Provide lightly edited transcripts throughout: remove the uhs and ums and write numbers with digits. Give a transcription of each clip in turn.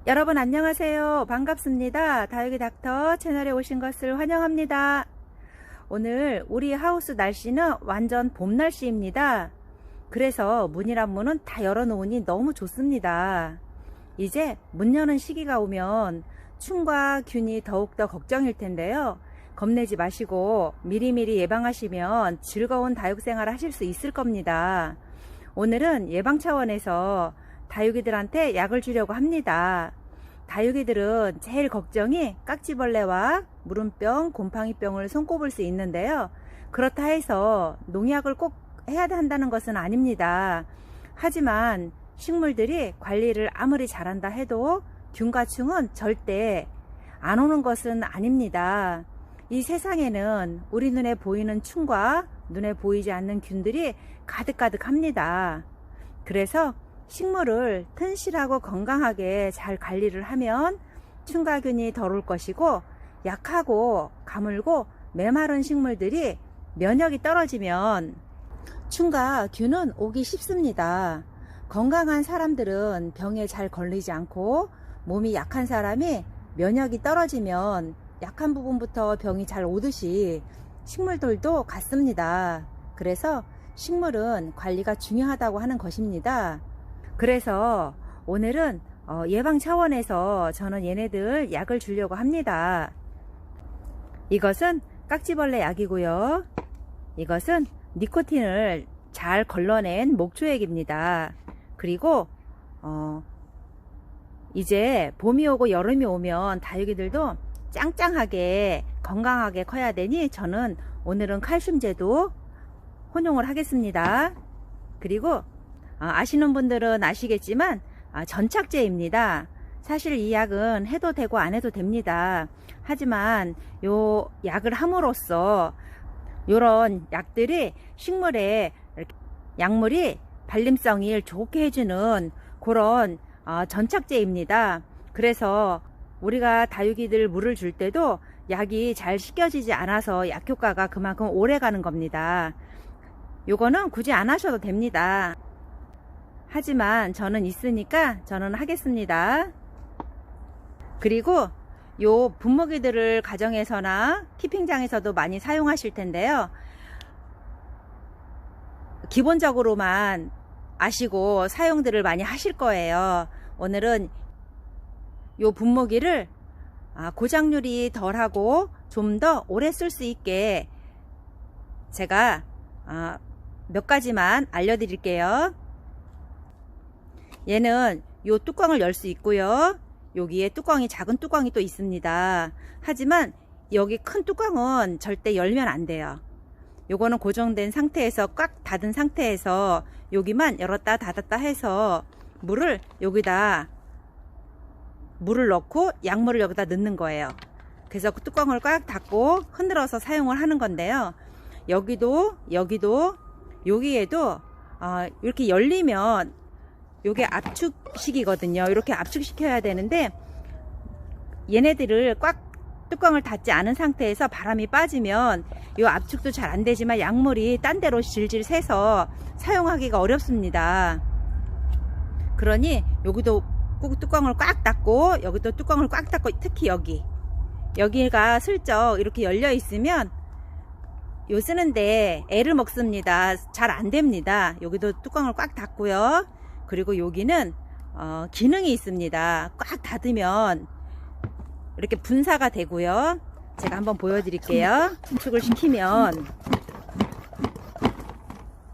여러분 안녕하세요. 반갑습니다. 다육이 닥터 채널에 오신 것을 환영합니다. 오늘 우리 하우스 날씨는 완전 봄 날씨입니다. 그래서 문이란 문은 다 열어놓으니 너무 좋습니다. 이제 문 여는 시기가 오면 충과 균이 더욱더 걱정일 텐데요. 겁내지 마시고 미리미리 예방하시면 즐거운 다육생활 하실 수 있을 겁니다. 오늘은 예방 차원에서 다육이들한테 약을 주려고 합니다. 다육이들은 제일 걱정이 깍지벌레와 무름병, 곰팡이병을 손꼽을 수 있는데요. 그렇다 해서 농약을 꼭 해야 한다는 것은 아닙니다. 하지만 식물들이 관리를 아무리 잘한다 해도 균과 충은 절대 안 오는 것은 아닙니다. 이 세상에는 우리 눈에 보이는 충과 눈에 보이지 않는 균들이 가득가득합니다. 그래서 식물을 튼실하고 건강하게 잘 관리를 하면 충과 균이 덜 올 것이고, 약하고 가물고 메마른 식물들이 면역이 떨어지면 충과 균은 오기 쉽습니다. 건강한 사람들은 병에 잘 걸리지 않고, 몸이 약한 사람이 면역이 떨어지면 약한 부분부터 병이 잘 오듯이 식물들도 같습니다. 그래서 식물은 관리가 중요하다고 하는 것입니다. 그래서 오늘은 예방 차원에서 저는 얘네들 약을 주려고 합니다. 이것은 깍지벌레 약이고요. 이것은 니코틴을 잘 걸러낸 목초액입니다. 그리고 이제 봄이 오고 여름이 오면 다육이들도 짱짱하게 건강하게 커야 되니 저는 오늘은 칼슘제도 혼용을 하겠습니다. 그리고 아시는 분들은 아시겠지만 전착제입니다. 사실 이 약은 해도 되고 안 해도 됩니다. 하지만 요 약을 함으로써 요런 약들이 식물에 이렇게 약물이 발림성을 좋게 해주는 그런 전착제입니다. 그래서 우리가 다육이들 물을 줄 때도 약이 잘 씻겨지지 않아서 약 효과가 그만큼 오래 가는 겁니다. 요거는 굳이 안 하셔도 됩니다. 하지만 저는 있으니까 저는 하겠습니다. 그리고 요 분무기들을 가정에서나 키핑장에서도 많이 사용하실 텐데요. 기본적으로만 아시고 사용들을 많이 하실 거예요. 오늘은 요 분무기를 고장률이 덜하고 좀 더 오래 쓸 수 있게 제가 몇 가지만 알려드릴게요. 얘는 요 뚜껑을 열 수 있고요. 여기에 뚜껑이 작은 뚜껑이 또 있습니다. 하지만 여기 큰 뚜껑은 절대 열면 안 돼요. 요거는 고정된 상태에서 꽉 닫은 상태에서 여기만 열었다 닫았다 해서 여기다 물을 넣고 약물을 여기다 넣는 거예요. 그래서 그 뚜껑을 꽉 닫고 흔들어서 사용을 하는 건데요. 여기에도 이렇게 열리면 요게 압축식이거든요. 이렇게 압축시켜야 되는데 얘네들을 꽉 뚜껑을 닫지 않은 상태에서 바람이 빠지면 요 압축도 잘 안 되지만 약물이 딴 데로 질질 새서 사용하기가 어렵습니다. 그러니 여기도 꼭 뚜껑을 꽉 닫고 여기도 뚜껑을 꽉 닫고, 특히 여기가 슬쩍 이렇게 열려 있으면 요 쓰는데 애를 먹습니다. 잘 안 됩니다. 여기도 뚜껑을 꽉 닫고요. 그리고 여기는 기능이 있습니다. 꽉 닫으면 이렇게 분사가 되고요. 제가 한번 보여드릴게요. 축을 시키면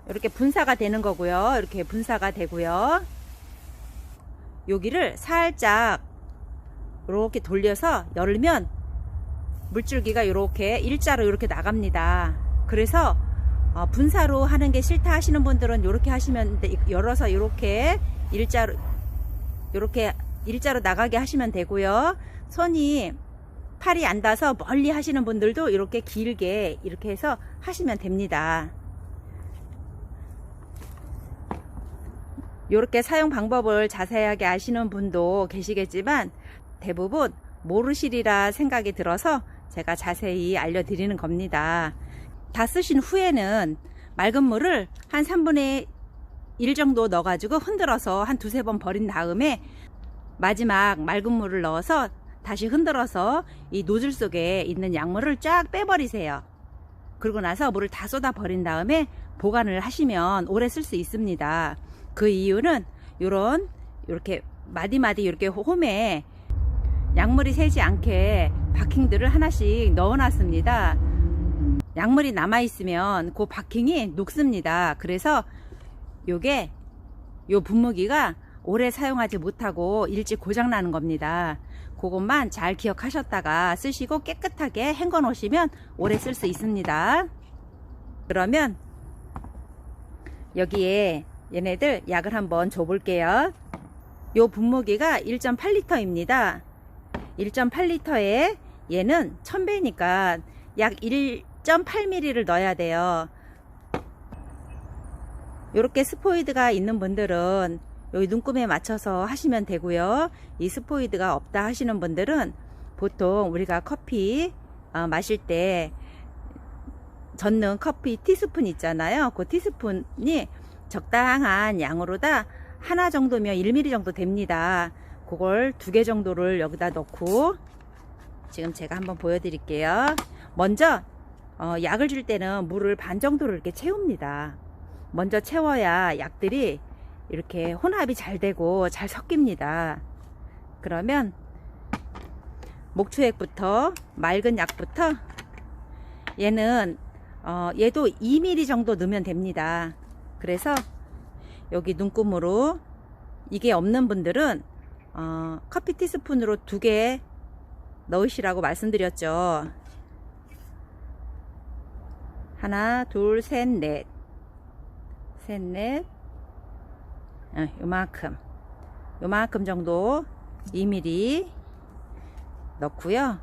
이렇게 분사가 되는 거고요. 이렇게 분사가 되고요. 여기를 살짝 이렇게 돌려서 열면 물줄기가 이렇게 일자로 이렇게 나갑니다. 그래서 분사로 하는 게 싫다 하시는 분들은 이렇게 하시면 열어서 이렇게 일자로 나가게 하시면 되고요. 팔이 안 닿아서 멀리 하시는 분들도 이렇게 길게 이렇게 해서 하시면 됩니다. 이렇게 사용 방법을 자세하게 아시는 분도 계시겠지만 대부분 모르시리라 생각이 들어서 제가 자세히 알려드리는 겁니다. 다 쓰신 후에는 맑은 물을 한 3분의 1 정도 넣어가지고 흔들어서 한 두세 번 버린 다음에 마지막 맑은 물을 넣어서 다시 흔들어서 이 노즐 속에 있는 약물을 쫙 빼버리세요. 그러고 나서 물을 다 쏟아 버린 다음에 보관을 하시면 오래 쓸 수 있습니다. 그 이유는 이렇게 마디마디 이렇게 홈에 약물이 새지 않게 바킹들을 하나씩 넣어 놨습니다. 약물이 남아 있으면 그 바킹이 녹습니다. 그래서 요 분무기가 오래 사용하지 못하고 일찍 고장 나는 겁니다. 그것만 잘 기억하셨다가 쓰시고 깨끗하게 헹궈 놓으시면 오래 쓸 수 있습니다. 그러면 여기에 얘네들 약을 한번 줘 볼게요. 요 분무기가 1.8리터입니다 1.8리터에 얘는 1000배니까 약 1.8ml를 넣어야 돼요. 요렇게 스포이드가 있는 분들은 여기 눈금에 맞춰서 하시면 되고요. 이 스포이드가 없다 하시는 분들은 보통 우리가 커피 마실 때 젓는 커피 티스푼 있잖아요. 그 티스푼이 적당한 양으로다 하나 정도면 1mm 정도 됩니다. 그걸 2개 정도를 여기다 넣고 지금 제가 한번 보여드릴게요. 먼저 약을 줄 때는 물을 반 정도를 이렇게 채웁니다. 먼저 채워야 약들이 이렇게 혼합이 잘 되고 잘 섞입니다. 그러면 목초액부터 맑은 약부터 얘는 얘도 2mm 정도 넣으면 됩니다. 그래서 여기 눈금으로 이게 없는 분들은 커피 티스푼으로 2개 넣으시라고 말씀드렸죠. 하나, 둘, 셋, 넷. 요만큼 정도 2mm 넣고요.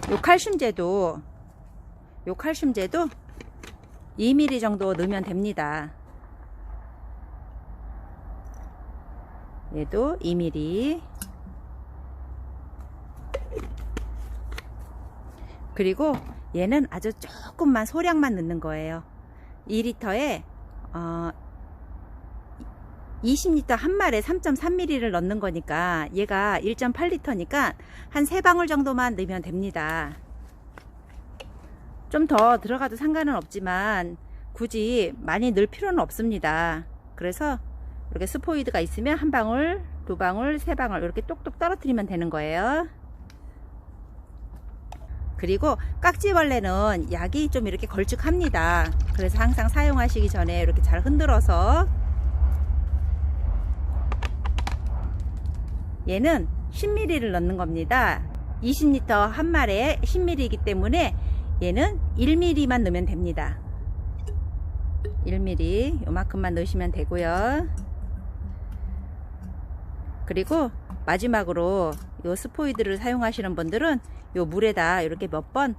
요 칼슘제도 2mm 정도 넣으면 됩니다. 얘도 2mm. 그리고 얘는 아주 조금만 소량만 넣는 거예요. 2리터에 20리터 한 말에 3.3ml를 넣는 거니까 얘가 1.8리터니까 한 3방울 정도만 넣으면 됩니다. 좀 더 들어가도 상관은 없지만 굳이 많이 넣을 필요는 없습니다. 그래서 이렇게 스포이드가 있으면 1방울, 2방울, 3방울 이렇게 똑똑 떨어뜨리면 되는 거예요. 그리고 깍지벌레는 약이 좀 이렇게 걸쭉합니다. 그래서 항상 사용하시기 전에 이렇게 잘 흔들어서 얘는 10ml를 넣는 겁니다. 20리터 한 말에 10ml이기 때문에 얘는 1ml만 넣으면 됩니다. 1ml 요만큼만 넣으시면 되고요. 그리고 마지막으로 요 스포이드를 사용하시는 분들은 요 물에다 이렇게 몇 번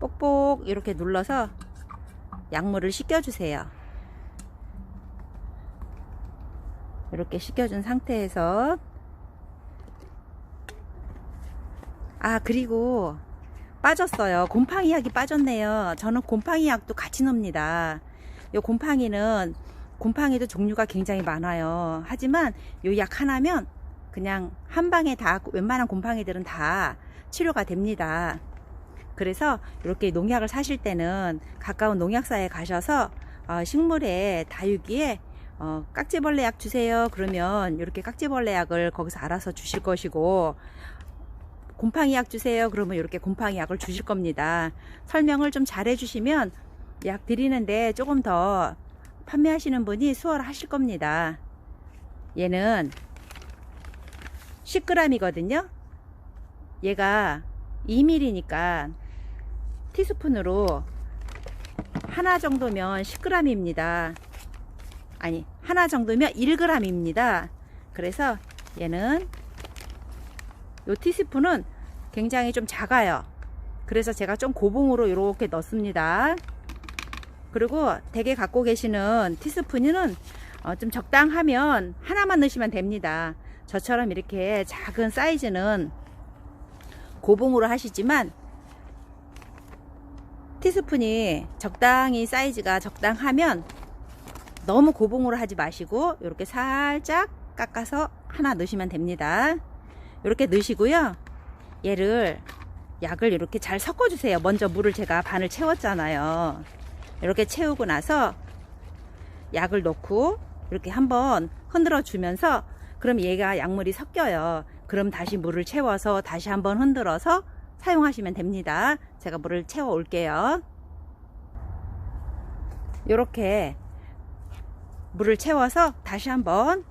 뽁뽁 이렇게 눌러서 약물을 식혀주세요. 이렇게 식혀준 상태에서 그리고 빠졌어요. 곰팡이 약이 빠졌네요. 저는 곰팡이 약도 같이 넣습니다. 요 곰팡이도 종류가 굉장히 많아요. 하지만 요 약 하나면 그냥 한 방에 다 웬만한 곰팡이들은 다 치료가 됩니다. 그래서 이렇게 농약을 사실 때는 가까운 농약사에 가셔서 식물의 다육이에 깍지벌레 약 주세요 그러면 이렇게 깍지벌레 약을 거기서 알아서 주실 것이고, 곰팡이 약 주세요 그러면 이렇게 곰팡이 약을 주실 겁니다. 설명을 좀 잘 해주시면 약 드리는데 조금 더 판매하시는 분이 수월하실 겁니다. 얘는 10g이거든요 얘가 2ml니까 티스푼으로 하나 정도면 10g입니다 아니 하나 정도면 1g입니다 그래서 얘는 요 티스푼은 굉장히 좀 작아요. 그래서 제가 좀 고봉으로 이렇게 넣습니다. 그리고 댁에 갖고 계시는 티스푼은 좀 적당하면 하나만 넣으시면 됩니다. 저처럼 이렇게 작은 사이즈는 고봉으로 하시지만 티스푼이 적당히 사이즈가 적당하면 너무 고봉으로 하지 마시고 이렇게 살짝 깎아서 하나 넣으시면 됩니다. 이렇게 넣으시고요. 얘를 약을 이렇게 잘 섞어주세요. 먼저 물을 제가 반을 채웠잖아요. 이렇게 채우고 나서 약을 넣고 이렇게 한번 흔들어 주면서 그럼 얘가 약물이 섞여요. 그럼 다시 물을 채워서 다시 한번 흔들어서 사용하시면 됩니다. 제가 물을 채워 올게요. 이렇게 물을 채워서 다시 한번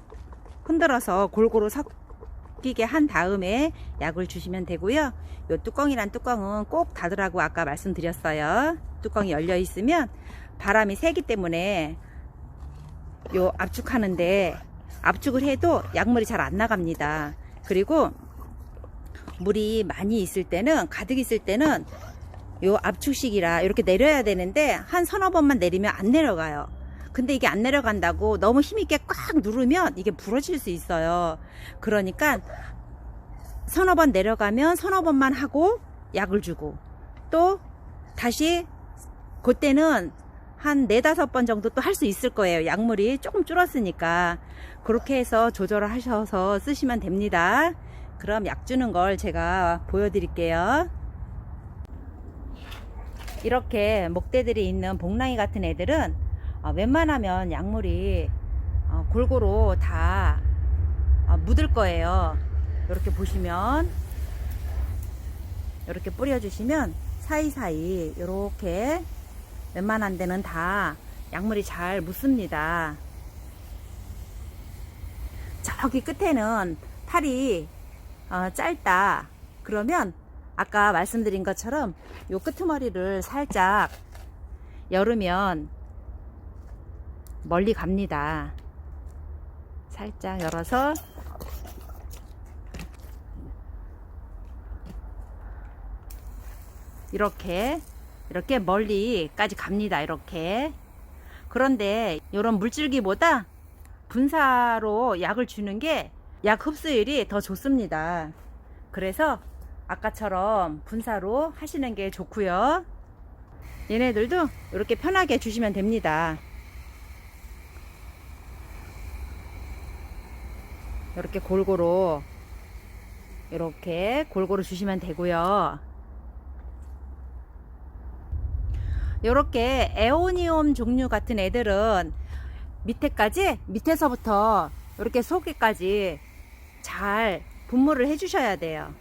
흔들어서 골고루 섞이게 한 다음에 약을 주시면 되고요. 이 뚜껑이란 뚜껑은 꼭 닫으라고 아까 말씀드렸어요. 뚜껑이 열려 있으면 바람이 세기 때문에 요 압축하는데 압축을 해도 약물이 잘 안 나갑니다. 그리고 물이 많이 있을 때는, 가득 있을 때는 요 압축식이라 이렇게 내려야 되는데 한 서너 번만 내리면 안 내려가요. 근데 이게 안 내려간다고 너무 힘있게 꽉 누르면 이게 부러질 수 있어요. 그러니까 서너 번 내려가면 서너 번만 하고 약을 주고 또 다시 그때는 한 4-5번 정도 또 할 수 있을 거예요. 약물이 조금 줄었으니까 그렇게 해서 조절을 하셔서 쓰시면 됩니다. 그럼 약 주는 걸 제가 보여드릴게요. 이렇게 목대들이 있는 복랑이 같은 애들은 웬만하면 약물이 골고루 다 묻을 거예요. 이렇게 보시면 이렇게 뿌려주시면 사이사이 이렇게 웬만한 데는 다 약물이 잘 묻습니다. 저기 끝에는 팔이 짧다 그러면 아까 말씀드린 것처럼 요 끄트머리를 살짝 열으면 멀리 갑니다. 살짝 열어서 이렇게 멀리까지 갑니다. 이렇게. 그런데 이런 물줄기보다 분사로 약을 주는 게 약 흡수율이 더 좋습니다. 그래서 아까처럼 분사로 하시는 게 좋고요. 얘네들도 이렇게 편하게 주시면 됩니다. 이렇게 골고루 주시면 되고요. 이렇게 에오니움 종류 같은 애들은 밑에서부터 이렇게 속에까지 잘 분무를 해 주셔야 돼요.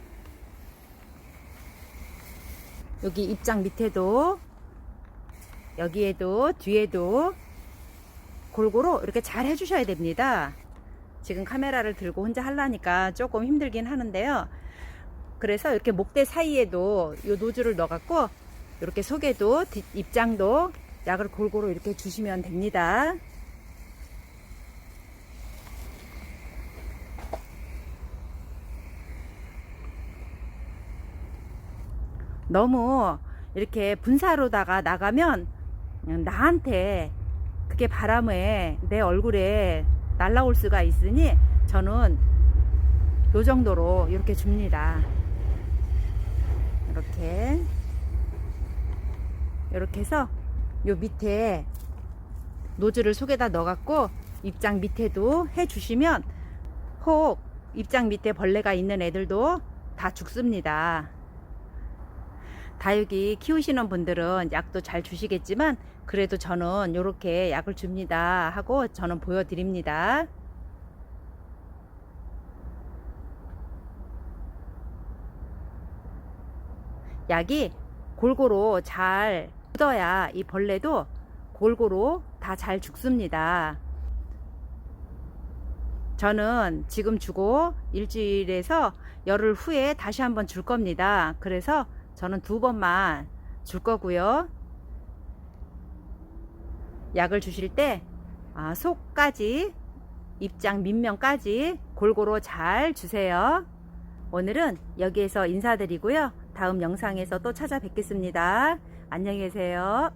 여기 입장 밑에도 여기에도 뒤에도 골고루 이렇게 잘 해 주셔야 됩니다. 지금 카메라를 들고 혼자 하려니까 조금 힘들긴 하는데요. 그래서 이렇게 목대 사이에도 이 노즐을 넣어 갖고 이렇게 속에도 입장도 약을 골고루 이렇게 주시면 됩니다. 너무 이렇게 분사로다가 나가면 나한테 그게 바람에 내 얼굴에 날라올 수가 있으니 저는 요 정도로 이렇게 줍니다. 이렇게 해서 요 밑에 노즐을 속에다 넣어갖고 입장 밑에도 해 주시면 혹 입장 밑에 벌레가 있는 애들도 다 죽습니다. 다육이 키우시는 분들은 약도 잘 주시겠지만 그래도 저는 이렇게 약을 줍니다 하고 저는 보여드립니다. 약이 골고루 잘 묻어야 이 벌레도 골고루 다 잘 죽습니다. 저는 지금 주고 일주일에서 열흘 후에 다시 한번 줄 겁니다. 그래서 저는 2번만 줄 거고요. 약을 주실 때 속까지 입장 밑면까지 골고루 잘 주세요. 오늘은 여기에서 인사드리고요. 다음 영상에서 또 찾아뵙겠습니다. 안녕히 계세요.